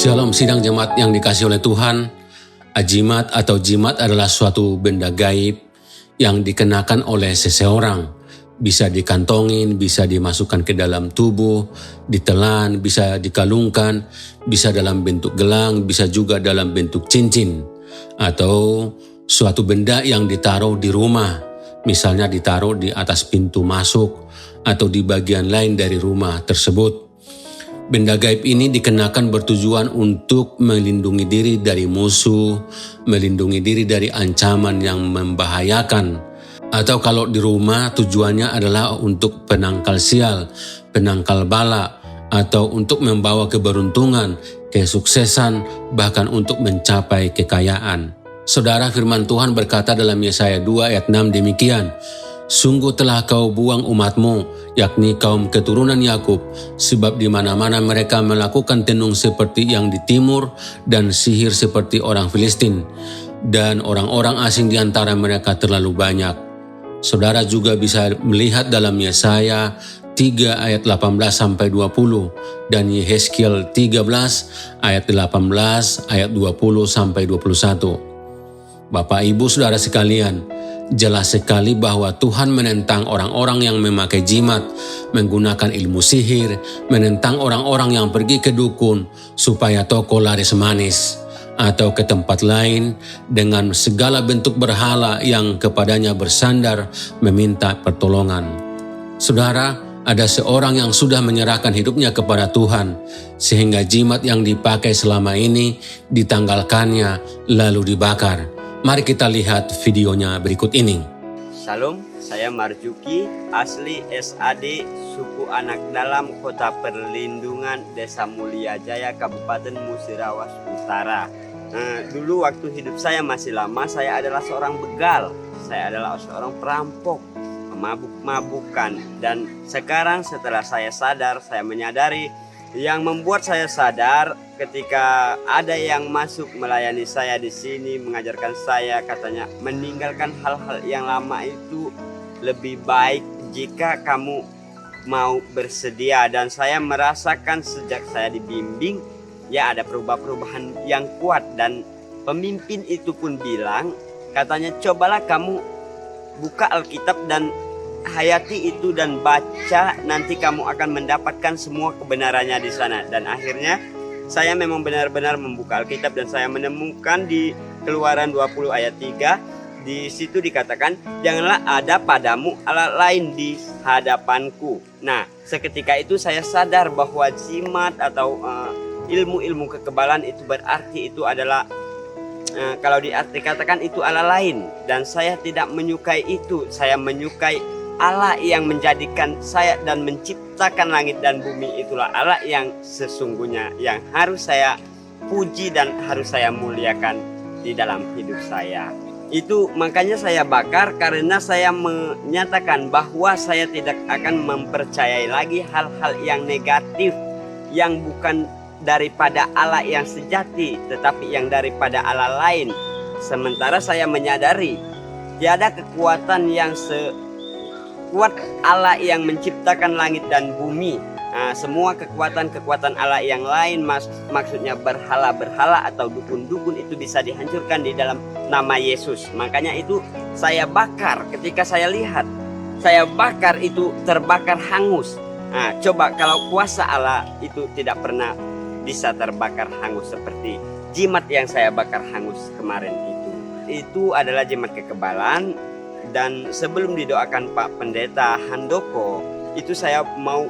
Shalom sidang jemaat yang dikasihi oleh Tuhan. Jimat atau jimat adalah suatu benda gaib yang dikenakan oleh seseorang. Bisa dikantongin, bisa dimasukkan ke dalam tubuh, ditelan, bisa dikalungkan, bisa dalam bentuk gelang, bisa juga dalam bentuk cincin. Atau suatu benda yang ditaruh di rumah, misalnya ditaruh di atas pintu masuk atau di bagian lain dari rumah tersebut. Benda gaib ini dikenakan bertujuan untuk melindungi diri dari musuh, melindungi diri dari ancaman yang membahayakan. Atau kalau di rumah tujuannya adalah untuk penangkal sial, penangkal bala, atau untuk membawa keberuntungan, kesuksesan, bahkan untuk mencapai kekayaan. Saudara, firman Tuhan berkata dalam Yesaya 2 ayat 6 demikian, "Sungguh telah kau buang umatmu, yakni kaum keturunan Yakub, sebab di mana-mana mereka melakukan tenung seperti yang di timur dan sihir seperti orang Filistin, dan orang-orang asing di antara mereka terlalu banyak." Saudara juga bisa melihat dalam Yesaya 3 ayat 18 sampai 20 dan Yehezkiel 13 ayat 18 ayat 20 sampai 21. Bapak Ibu Saudara sekalian, jelas sekali bahwa Tuhan menentang orang-orang yang memakai jimat, menggunakan ilmu sihir, menentang orang-orang yang pergi ke dukun supaya toko laris manis, atau ke tempat lain dengan segala bentuk berhala yang kepadanya bersandar meminta pertolongan. Saudara, ada seorang yang sudah menyerahkan hidupnya kepada Tuhan, sehingga jimat yang dipakai selama ini ditanggalkannya lalu dibakar. Mari kita lihat videonya berikut ini. Shalom, saya Marjuki, asli SAD, suku Anak Dalam, Kota Perlindungan, Desa Mulia Jaya, Kabupaten Musirawas Utara. Dulu waktu hidup saya masih lama, saya adalah seorang begal, saya adalah seorang perampok, mabuk-mabukan. Dan sekarang setelah saya sadar, saya menyadari yang membuat saya sadar ketika ada yang masuk melayani saya di sini, mengajarkan saya, katanya meninggalkan hal-hal yang lama itu lebih baik jika kamu mau bersedia. Dan saya merasakan sejak saya dibimbing, ya ada perubahan-perubahan yang kuat. Dan pemimpin itu pun bilang, katanya cobalah kamu buka Alkitab dan hayati itu dan baca, nanti kamu akan mendapatkan semua kebenarannya di sana. Dan akhirnya saya memang benar-benar membuka Alkitab dan saya menemukan di Keluaran 20 ayat 3, di situ dikatakan, janganlah ada padamu Allah lain di hadapanku. Nah, seketika itu saya sadar bahwa jimat atau ilmu-ilmu kekebalan itu berarti itu adalah kalau diartikatakan itu Allah lain, dan saya tidak menyukai itu. Saya menyukai Allah yang menjadikan saya dan menciptakan langit dan bumi. Itulah Allah yang sesungguhnya yang harus saya puji dan harus saya muliakan di dalam hidup saya. Itu makanya saya bakar, karena saya menyatakan bahwa saya tidak akan mempercayai lagi hal-hal yang negatif, yang bukan daripada Allah yang sejati, tetapi yang daripada Allah lain. Sementara saya menyadari tiada kekuatan yang sekuat Allah yang menciptakan langit dan bumi. Semua kekuatan-kekuatan Allah yang lain, maksudnya berhala-berhala atau dukun-dukun, itu bisa dihancurkan di dalam nama Yesus. Makanya itu saya bakar. Ketika saya lihat, saya bakar itu terbakar hangus. Coba kalau kuasa Allah itu tidak pernah bisa terbakar hangus seperti jimat yang saya bakar hangus kemarin itu. Itu adalah jimat kekebalan. Dan sebelum didoakan Pak Pendeta Handoko, itu saya mau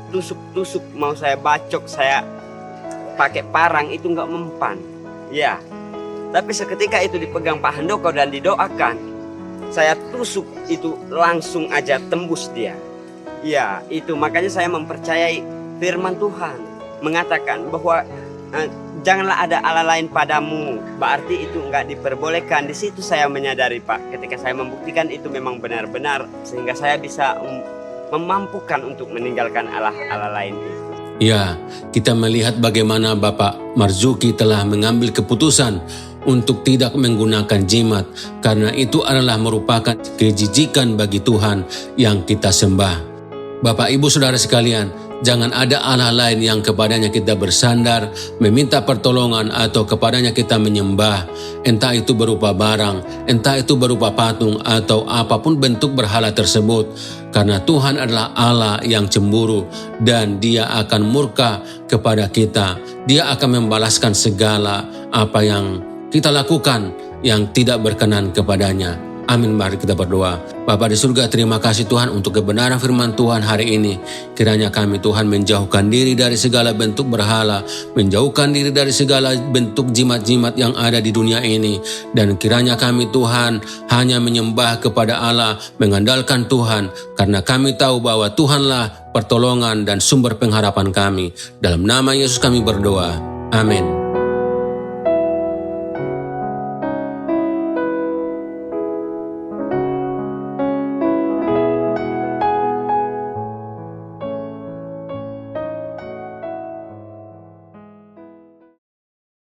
tusuk-tusuk, mau saya bacok, saya pakai parang, itu nggak mempan. Ya, tapi seketika itu dipegang Pak Handoko dan didoakan, saya tusuk itu langsung aja tembus dia. Ya, itu makanya saya mempercayai firman Tuhan mengatakan bahwa janganlah ada Allah lain padamu, berarti itu enggak diperbolehkan. Di situ saya menyadari, Pak, ketika saya membuktikan itu memang benar-benar, sehingga saya bisa memampukan untuk meninggalkan Allah lain itu. Ya, kita melihat bagaimana Bapak Marzuki telah mengambil keputusan untuk tidak menggunakan jimat, karena itu adalah merupakan kejijikan bagi Tuhan yang kita sembah. Bapak Ibu Saudara sekalian, Jangan ada Allah lain yang kepadanya kita bersandar, meminta pertolongan atau kepadanya kita menyembah. Entah itu berupa barang, entah itu berupa patung atau apapun bentuk berhala tersebut. Karena Tuhan adalah Allah yang cemburu dan Dia akan murka kepada kita. Dia akan membalaskan segala apa yang kita lakukan yang tidak berkenan kepadanya. Amin. Mari kita berdoa. Bapa di surga, terima kasih Tuhan untuk kebenaran firman Tuhan hari ini. Kiranya kami Tuhan menjauhkan diri dari segala bentuk berhala, menjauhkan diri dari segala bentuk jimat-jimat yang ada di dunia ini. Dan kiranya kami Tuhan hanya menyembah kepada Allah, mengandalkan Tuhan, karena kami tahu bahwa Tuhanlah pertolongan dan sumber pengharapan kami. Dalam nama Yesus kami berdoa. Amin.